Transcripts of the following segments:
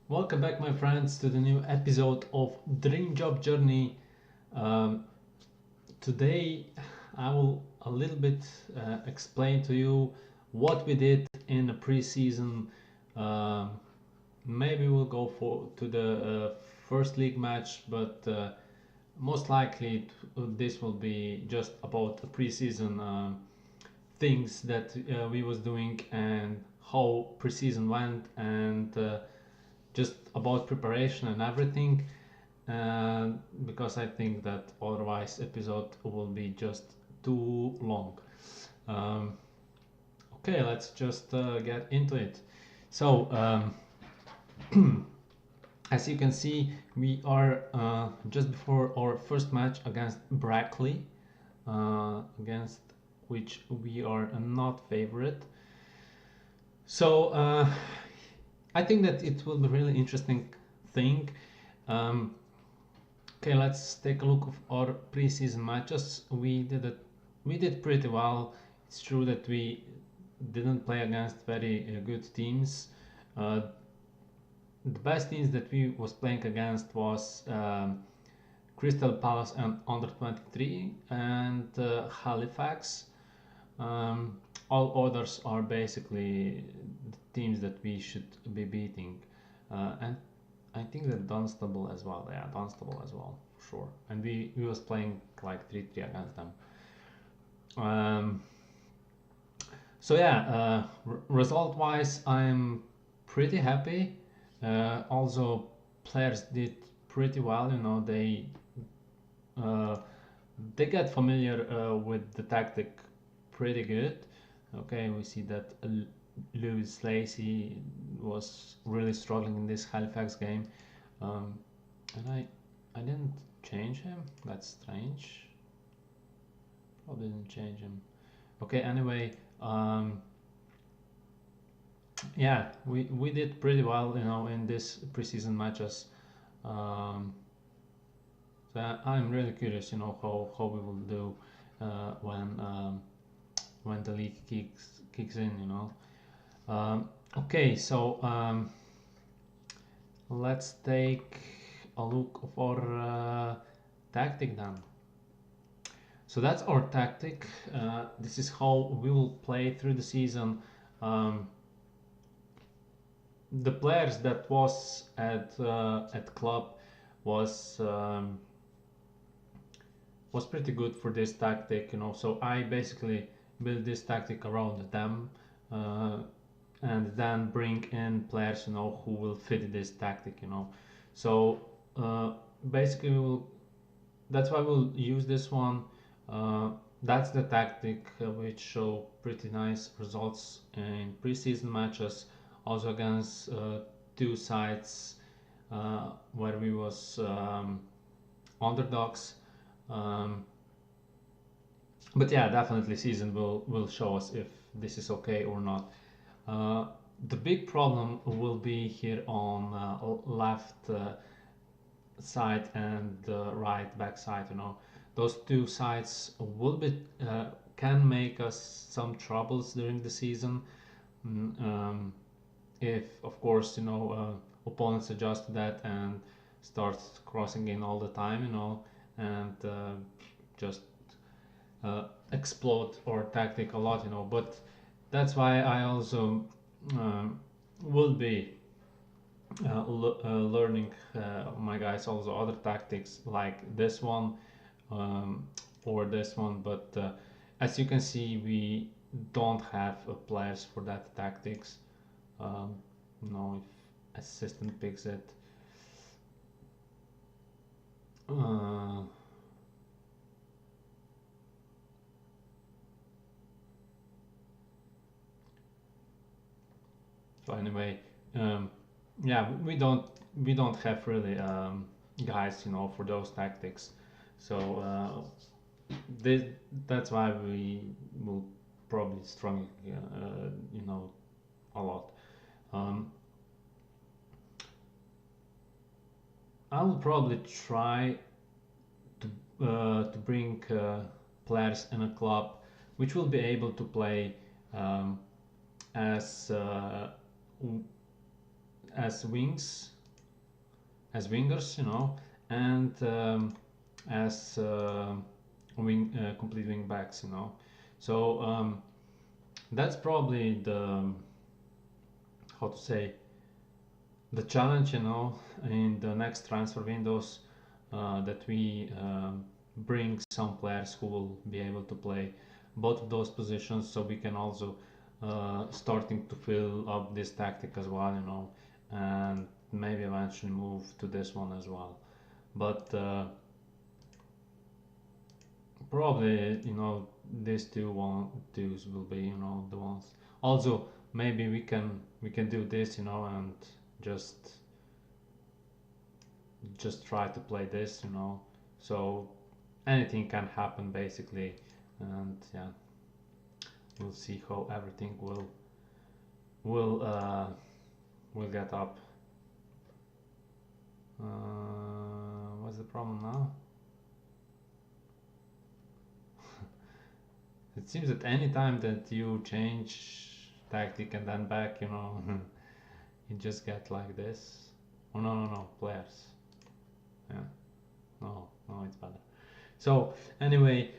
Welcome back, my friends, to the new episode of Dream Job Journey. Um, Today, I will a little bit explain to you what we did in the preseason. Um Maybe we'll go for to the first league match, but most likely this will be just about the preseason things that we was doing and how preseason went and just about preparation and everything, because I think that otherwise episode will be just too long. Um, okay, let's just get into it. So, as you can see, we are just before our first match against Brackley, against which we are not favorite. So I think that it will be really interesting thing. Um, okay, let's take a look of our preseason matches. We did pretty well. It's true that we didn't play against very good teams. Uh, the best teams that we was playing against was Crystal Palace and Under 23 and Halifax. Um, all others are basically the teams that we should be beating, and I think that Dunstable as well. Yeah, Dunstable as well, sure. And we was playing like 3-3 against them. Um, so yeah, result wise, I'm pretty happy. Also, players did pretty well. You know, uh, they get familiar with the tactic pretty good. Okay, we see that Lewis Lacey was really struggling in this Halifax game, um, and I didn't change him. That's strange. Probably didn't change him. Okay, anyway, yeah, we did pretty well, you know, in this preseason matches. Um, so I'm really curious, you know, how we will do when the league kicks in, you know. Okay, so let's take a look of our tactic then. So that's our tactic. This is how we will play through the season. Um, the players that was at club was was pretty good for this tactic, you know. So I basically build this tactic around them, uh, and then bring in players, you know, who will fit this tactic, you know. So basically, that's why we'll use this one. Uh, that's the tactic which show pretty nice results in preseason matches, also against two sides where we was underdogs. Um, but yeah, definitely season will show us if this is okay or not. Uh, the big problem will be here on left side and the right back side. You know, those two sides will be can make us some troubles during the season. If of course, you know, opponents adjust to that and start crossing in all the time, you know, and just explode our tactic a lot, you know. But that's why I also will be learning my guys also other tactics like this one, um, or this one. But as you can see, we don't have players for that tactics. You know, if assistant picks it. Uh, so anyway, um, yeah, we don't have really guys, you know, for those tactics. So this, that's why we will probably struggle, you know, a lot. Um, I will probably try to bring players in a club which will be able to play um, as as wings, as wingers, you know, and as complete wing backs, you know. So that's probably the, how to say, the challenge, you know, in the next transfer windows, that we bring some players who will be able to play both of those positions, so we can also starting to fill up this tactic as well, you know, and maybe eventually move to this one as well. But probably, you know, these twos will be, you know, the ones. Also, maybe we can do this, you know, and just try to play this, you know. So anything can happen basically, and yeah, we'll see how everything will get up. What's the problem now? It seems that any time that you change tactic and then back, you know, you just get like this. Oh no, players. Yeah, no, it's better. So anyway,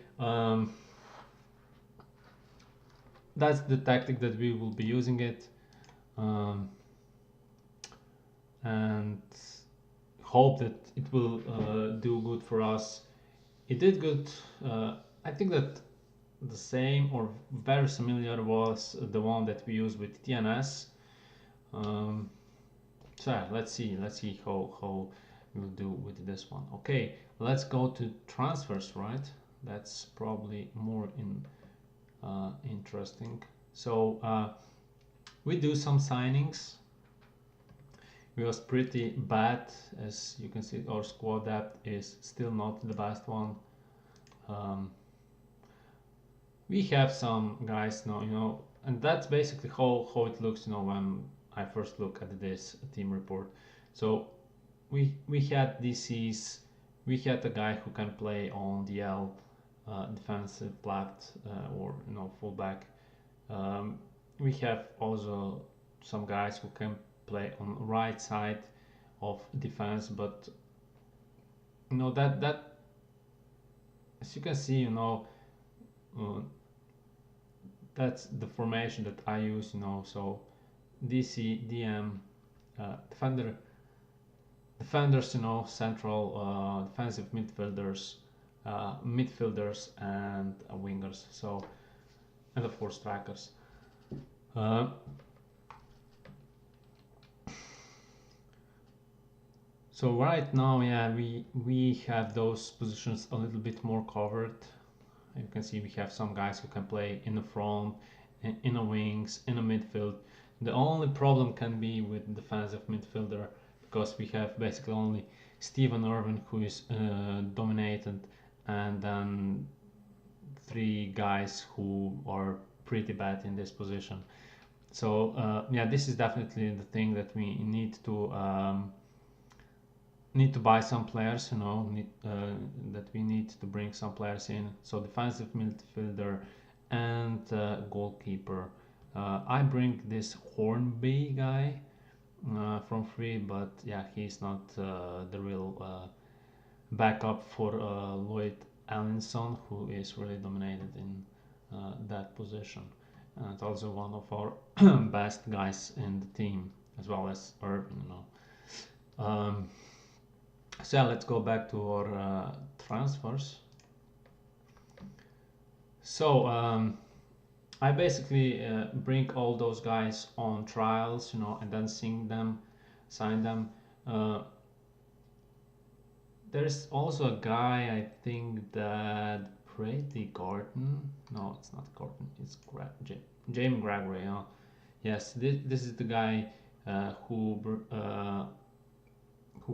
that's the tactic that we will be using it, and hope that it will do good for us. It did good. I think that the same or very similar was the one that we used with TNS. So yeah, let's see how we'll do with this one. Okay, let's go to transfers, right? That's probably more interesting. So we do some signings. We was pretty bad, as you can see. Our squad depth is still not the best one. We have some guys now, you know, and that's basically how it looks, you know, when I first look at this team report. So we had DCs, we had a guy who can play on DL, defensive left, or, you know, fullback. We have also some guys who can play on right side of defense, but you know that as you can see, you know, that's the formation that I use, you know. So DC, DM, defenders, you know, central, defensive midfielders, and wingers. So, and of course strikers. So right now, yeah, we have those positions a little bit more covered. You can see we have some guys who can play in the front, in the wings, in the midfield. The only problem can be with defensive midfielder, because we have basically only Steven Irwin, who is dominated, and then 3 guys who are pretty bad in this position. So yeah, this is definitely the thing that we need to buy some players, you know, that we need to bring some players in. So defensive midfielder and goalkeeper. I bring this Hornby guy from free, but yeah, he's not the real backup for Lloyd Allinson, who is really dominated in that position, and also one of our best guys in the team, as well as Irvin, you know. So yeah, let's go back to our transfers. So I basically bring all those guys on trials, you know, and then sign them. There's also a guy, I think that Brady Gordon. No, it's not Gordon. It's James Gregory. You know? Yes, this is the guy who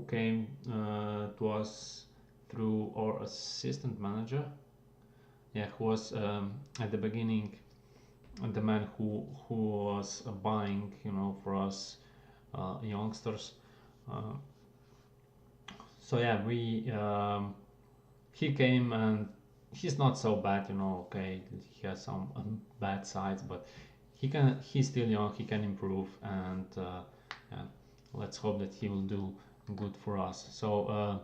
came to us through our assistant manager. Yeah, who was at the beginning the man who was buying, you know, for us youngsters. So yeah, he came, and he's not so bad, you know. Okay, he has some bad sides, but he's still young. He can improve, and yeah, let's hope that he will do good for us. So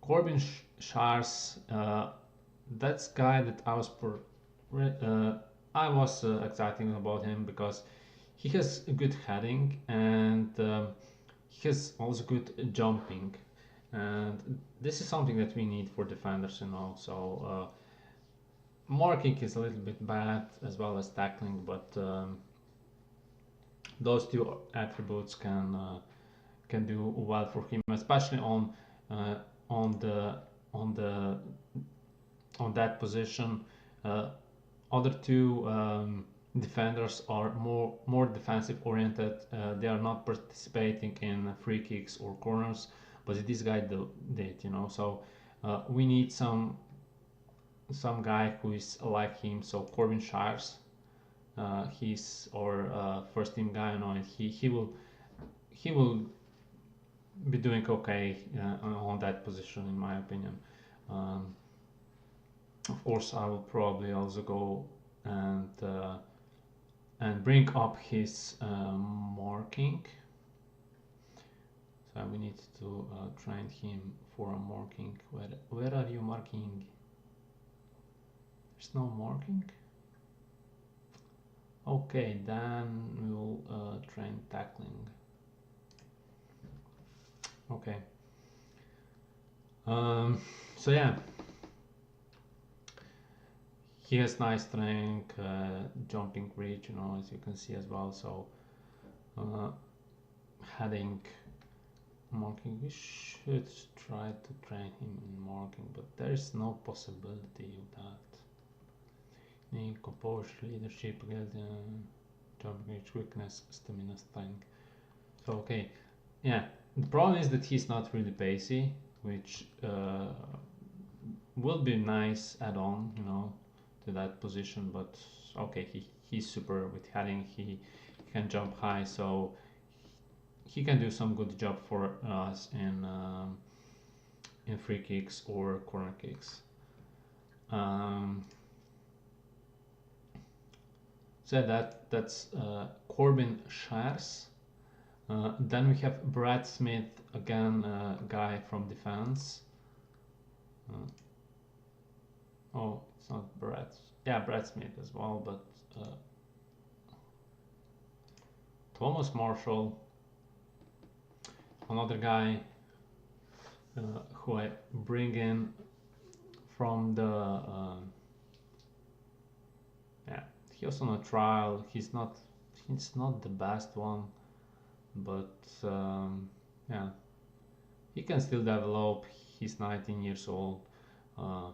Corbin Shars, that's guy that I was excited about him because he has a good heading and he has also good jumping, and this is something that we need for defenders, you know. So marking is a little bit bad as well as tackling, but those two attributes can do well for him, especially uh, on the on the on that position. Other two defenders are more defensive oriented. They are not participating in free kicks or corners, but this guy did, you know. So we need some guy who is like him. So Corbin Shires, he's our first team guy, you know, and he will be doing okay on that position, in my opinion. Um, of course, I will probably also go and bring up his marking. So we need to train him for a marking. Where are you marking? There's no marking. Okay, then we will train tackling. Okay. So yeah, he has nice strength, jumping reach, you know, as you can see as well. So heading, marking, we should try to train him in marking, but there is no possibility of that. Need composure, leadership, jumping reach, quickness, stamina, strength. So okay, yeah. The problem is that he's not really pacey, which will be nice add-on, you know, to that position. But okay, he's super with heading. He can jump high, so he can do some good job for us in free kicks or corner kicks. So that's Corbin Shires. Then we have Brad Smith, again, guy from defense. Oh, it's not Brad. Yeah, Brad Smith as well, but Thomas Marshall, another guy who I bring in from the yeah, he was on a trial. He's not the best one, but yeah, he can still develop. He's 19 years old. I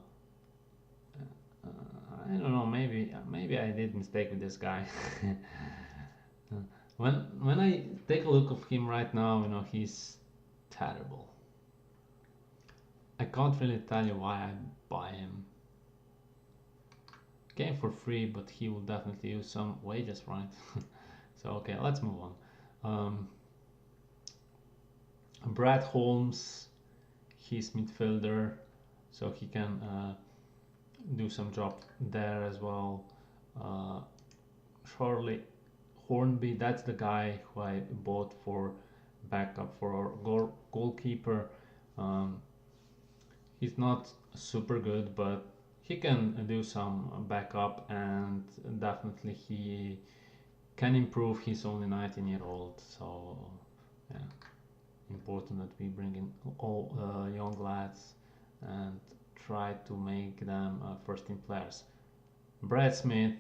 don't know. Maybe I did mistake with this guy. when I take a look of him right now, you know, he's terrible. I can't really tell you why I buy him. Came for free, but he will definitely use some wages, right? So okay, let's move on. Brad Holmes, he's midfielder, so he can do some job there as well. Charlie Hornby, that's the guy who I bought for backup for our goalkeeper. He's not super good, but he can do some backup, and definitely he can improve. He's only 19-year-old, so yeah, important that we bring in all young lads and try to make them first team players. Brad Smith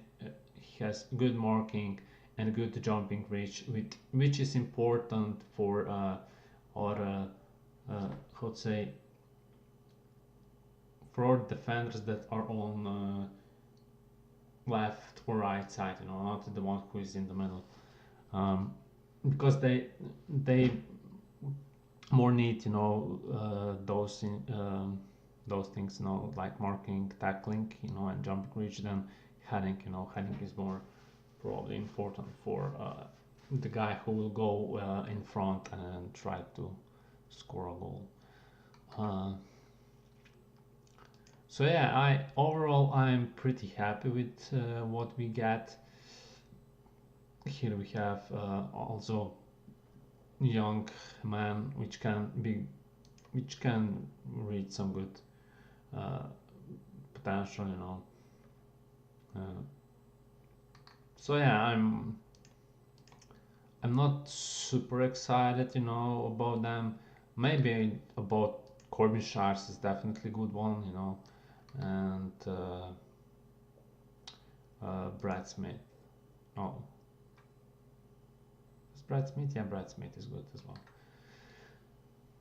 has good marking and good jumping reach, which is important for our how to say, for defenders that are on left or right side, you know, not the one who is in the middle, because they more need, you know, those things, you know, like marking, tackling, you know, and jumping reach than heading. You know, heading is more probably important for the guy who will go in front and try to score a goal. So yeah, overall I'm pretty happy with what we get. Here we have also young man which can reach some good potential, you know. So yeah, I'm not super excited, you know, about them. Maybe about Corbin Sharks is definitely a good one, you know, and Brad Smith. Oh, is Brad Smith? Yeah, Brad Smith is good as well.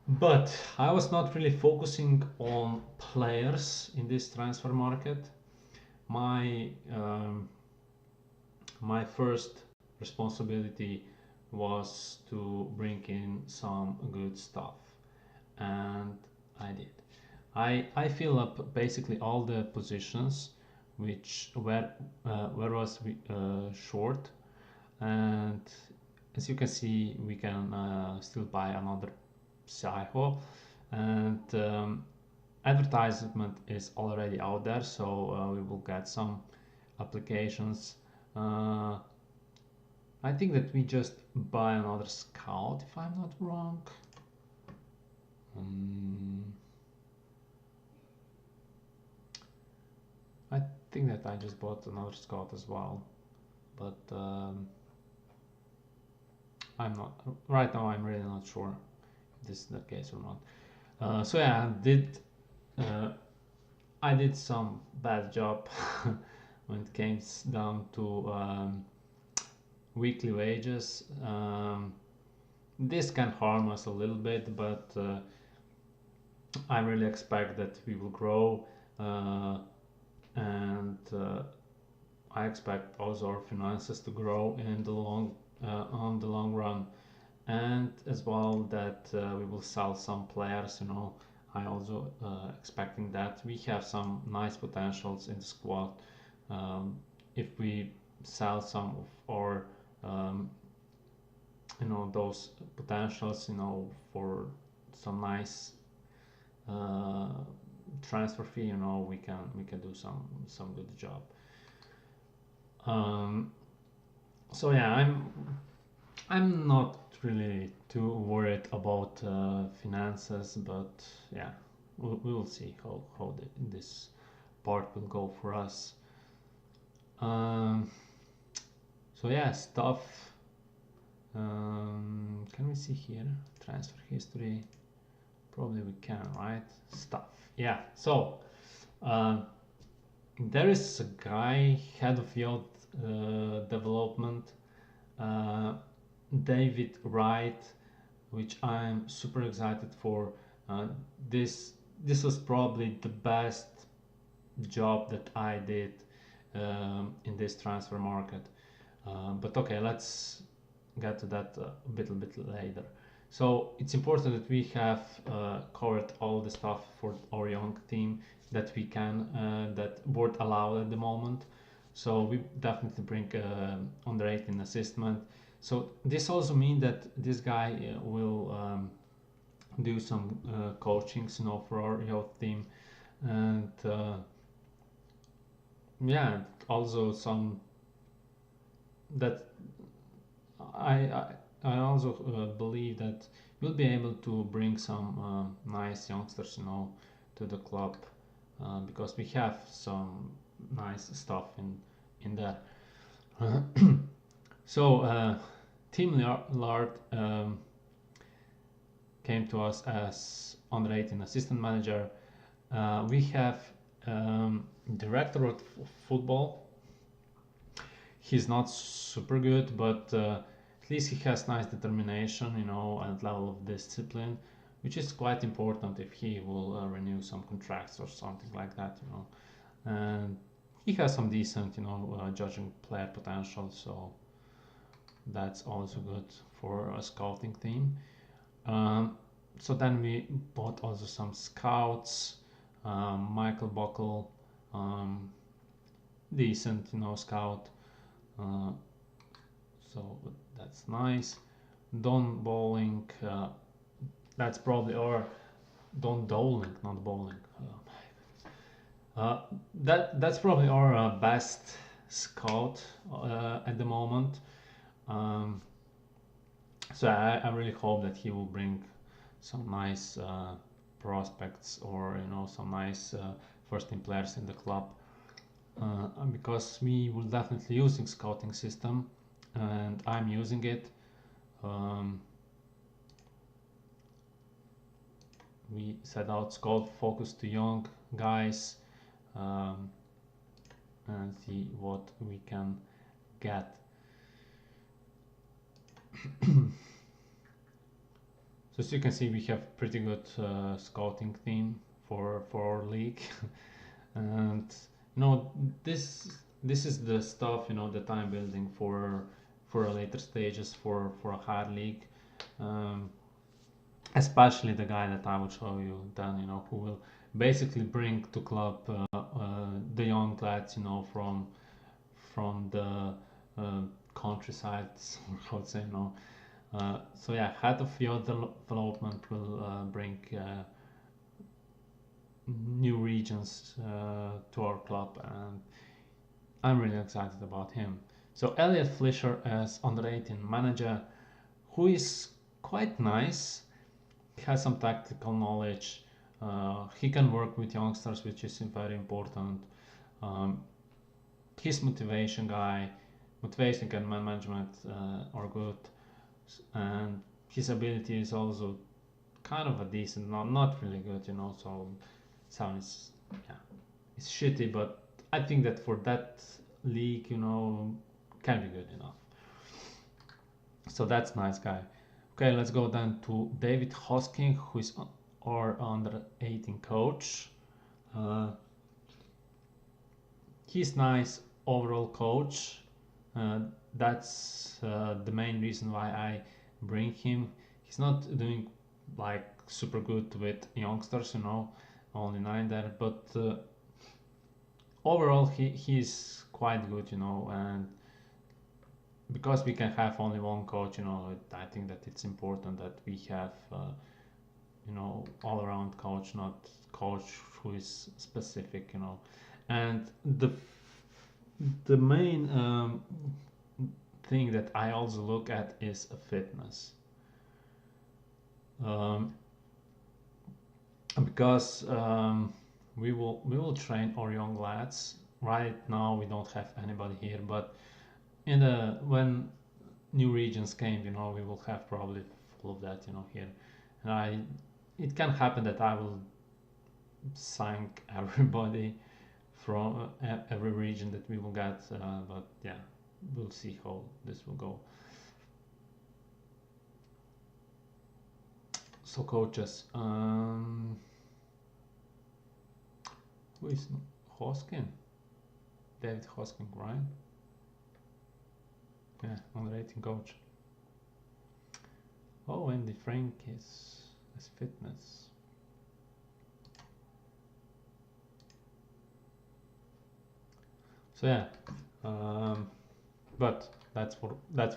But I was not really focusing on players in this transfer market. My my first responsibility was to bring in some good stuff, and I did. I fill up basically all the positions which where was short, and as you can see, we can still buy another Psycho, and advertisement is already out there, so we will get some applications. I think that we just buy another scout, if I'm not wrong. I think that I just bought another scout as well, but I'm not right now. I'm really not sure if this is the case or not. So yeah, I did some bad job when it came down to weekly wages. This can harm us a little bit, but I really expect that we will grow, and I expect also our finances to grow in the on the long run, and as well that we will sell some players. You know, I also expecting that we have some nice potentials in the squad. If we sell some of our you know, those potentials, you know, for some nice transfer fee, you know, we can do some good job. So yeah, I'm not really too worried about finances, but yeah, we will see how this part will go for us. So yeah, stuff. Can we see here transfer history? Probably we can, right? Stuff. Yeah. So there is a guy, head of youth development, David Wright, which I'm super excited for. This was probably the best job that I did in this transfer market. But okay, let's get to that a bit later. So it's important that we have covered all the stuff for our young team that we can, that board allow at the moment. So we definitely bring under 18 assessment. So this also means that this guy will do some coachings, you know, for our youth team, and yeah, also some that I also believe that we'll be able to bring some nice youngsters, you know, to the club, because we have some nice stuff in there. So Tim Lard came to us as under 18 assistant manager. We have director of football. He's not super good, but at least he has nice determination, you know, and level of discipline, which is quite important if he will renew some contracts or something like that, you know. And he has some decent, you know, judging player potential, so that's also good for a scouting team. So then we bought also some scouts. Michael Buckle, decent, you know, scout. So that's nice. Don Bowling, that's probably our Don Dowling, not Bowling. That's probably our best scout at the moment. So I really hope that he will bring some nice prospects, or some nice first team players in the club, because we will definitely using scouting system, and I'm using it. We set out scout focus to young guys, and see what we can get. So as you can see, we have pretty good scouting team for our league, and this is the stuff that I'm building for a later stages, for a hard league, especially the guy that I will show you then, who will basically bring to club the young lads, from the countryside, I would say, so yeah, head of youth development will bring new regions to our club, and I'm really excited about him. So Elliott Fisher as under 18 manager, who is quite nice. He has some tactical knowledge. He can work with youngsters, which is very important. His motivation and man management are good, and his ability is also kind of a decent, not really good, So sound is it's shitty, but I think that for that league, can be good enough. So that's nice guy. Okay, let's go then to David Hosking, who is our under 18 coach. He's nice overall coach. That's the main reason why I bring him. He's not doing like super good with youngsters, only 9 there, but overall he's quite good, and because we can have only one coach, I think that it's important that we have all around coach, not coach who is specific, and the main thing that I also look at is fitness, because we will train our young lads. Right now we don't have anybody here, but when new regions came, we will have probably full of that, here, and it can happen that I will sign everybody from every region that we will get, but yeah, we'll see how this will go. So coaches, who is Hosking? David Hosking, right? Yeah, under 18 coach. Oh, Andy Frank is fitness. So yeah, but that's for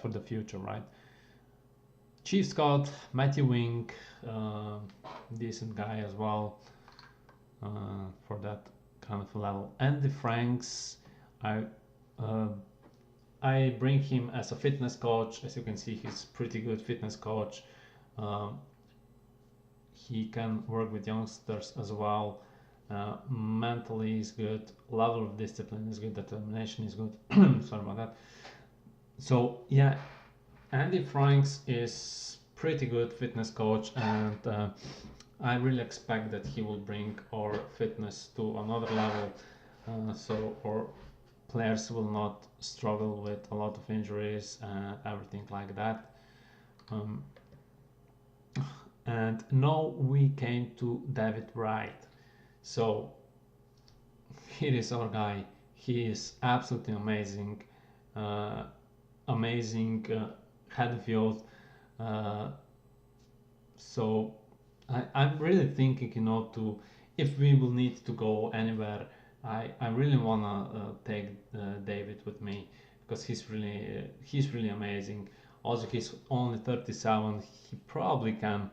the future, right? Chief Scout Matthew Wing, decent guy as well, for that kind of level. Andy Franks, I bring him as a fitness coach. As you can see, he's pretty good fitness coach. He can work with youngsters as well. Mentally is good, level of discipline is good, determination is good. Sorry about that. So yeah, Andy Franks is pretty good fitness coach, and I really expect that he will bring our fitness to another level, so our players will not struggle with a lot of injuries and everything like that. And now we came to David Wright. So here is our guy. He is absolutely amazing, Hetfield. So I'm really thinking, if we will need to go anywhere, I really wanna take David with me, because he's really amazing. Also, he's only 37. He probably can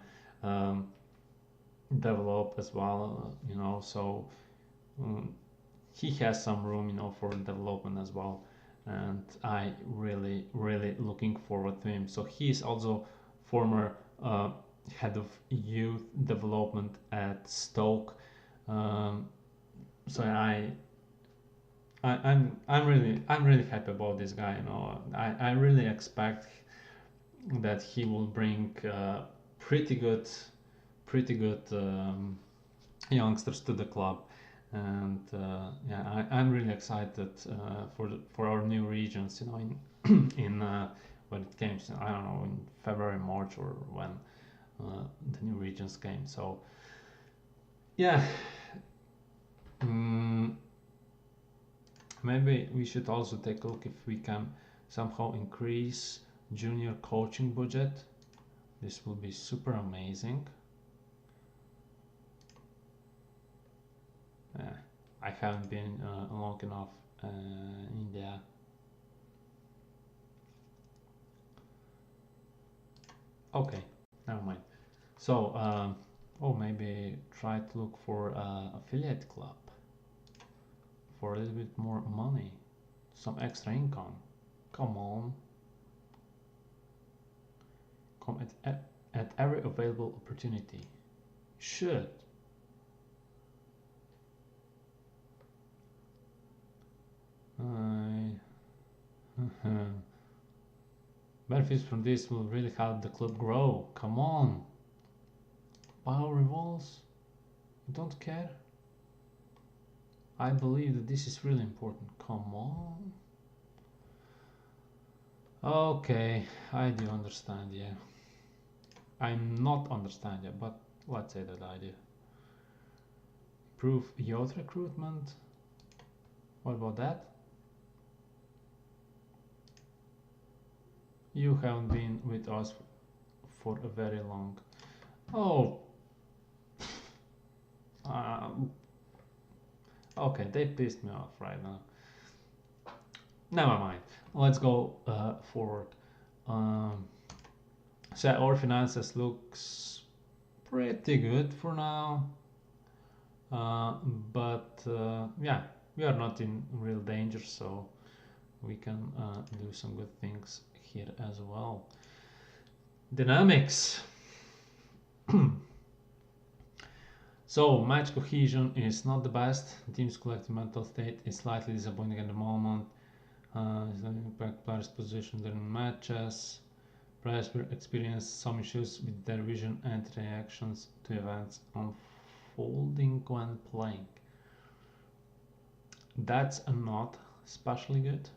develop as well, so he has some room, for development as well, and I really looking forward to him. So he's also former head of youth development at Stoke. So I'm really happy about this guy. You know, I really expect that he will bring pretty good youngsters to the club, and yeah, I'm really excited for our new regions. You know, in in when it came, I don't know, in February, March, or when the new regions came. So yeah. Maybe we should also take a look if we can somehow increase junior coaching budget. This will be super amazing. I haven't been long enough in India. Okay, never mind. So, oh, maybe try to look for affiliate club for a little bit more money, some extra income. Come on. Come at every available opportunity. Should. Benefits from this will really help the club grow. Come on. Power revolves? You don't care? I believe that this is really important. Come on. Okay, I do understand, yeah. I'm not understand yet, but let's say that I do. Improve youth recruitment. What about that? You haven't been with us for a very long. Oh. Okay, they pissed me off right now. Never mind. Let's go forward. So our finances looks pretty good for now. But yeah, we are not in real danger, so we can do some good things here as well. Dynamics. So match cohesion is not the best. Team's collective mental state is slightly disappointing at the moment. Impact players' position during matches. Players will experience some issues with their vision and reactions to events unfolding when playing. That's not especially good.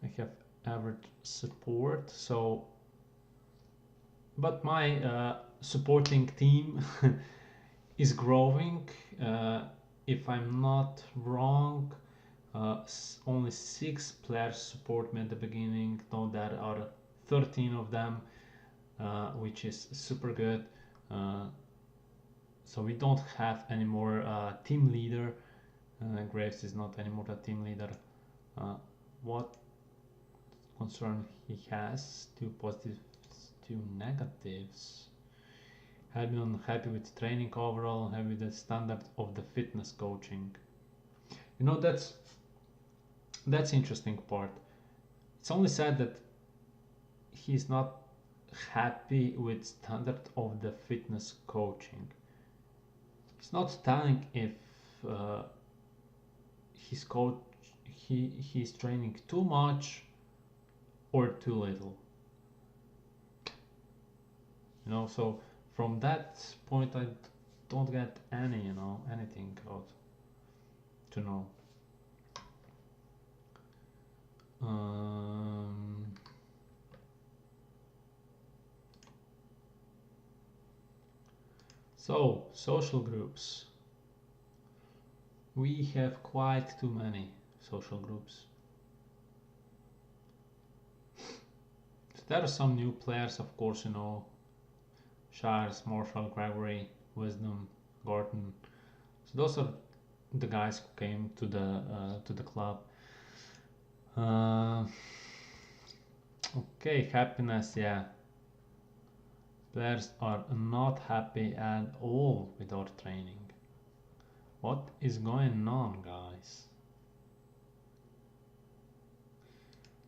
I have average support, so but my supporting team is growing. If I'm not wrong, only 6 players support me at the beginning. Now there are 13 of them, which is super good. So we don't have any more team leader. Graves is not anymore a team leader. What concern he has? 2 positives, 2 negatives. Have been unhappy with training overall, happy with the standard of the fitness coaching. You know, that's interesting part. It's only said that he's not happy with standard of the fitness coaching. It's not telling if he's training too much or too little. You know, so from that point I don't get anything out to know. So social groups. We have quite too many social groups. So there are some new players, of course, you know. Shires, Marshall, Gregory, Wisdom, Gordon. So those are the guys who came to the club. Okay, happiness, yeah. Players are not happy at all with our training. What is going on, guys?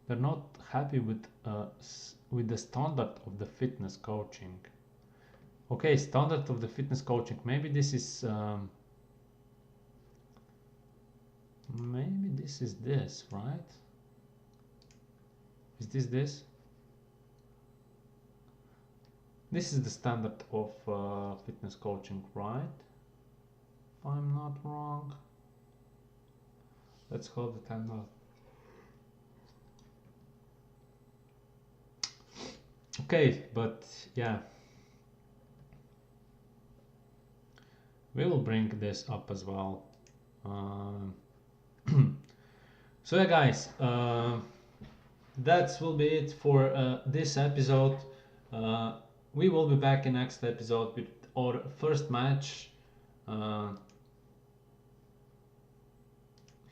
they're not happy with the standard of the fitness coaching. Okay, standard of the fitness coaching. Maybe this is this, right? Is this? This is the standard of fitness coaching, right? If I'm not wrong. Let's hold the time out. Okay, but yeah. We will bring this up as well. So yeah, guys, that will be it for this episode. We will be back in next episode with our first match.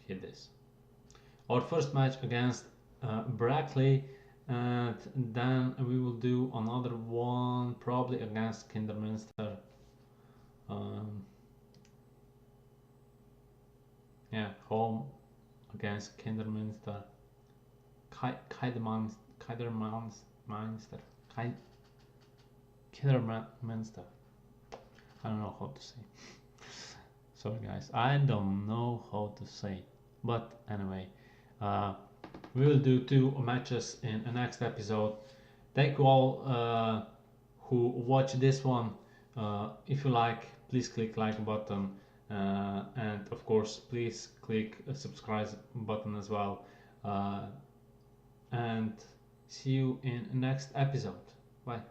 Hit this. Our first match against Brackley, and then we will do another one probably against Kinderminster. Yeah, home against Kinderminster. Kinderminster. I don't know how to say. Sorry guys, I don't know how to say. But anyway, we will do 2 matches in the next episode. Thank you all who watch this one. If you like, please click like button, and of course please click a subscribe button as well, and see you in next episode. Bye.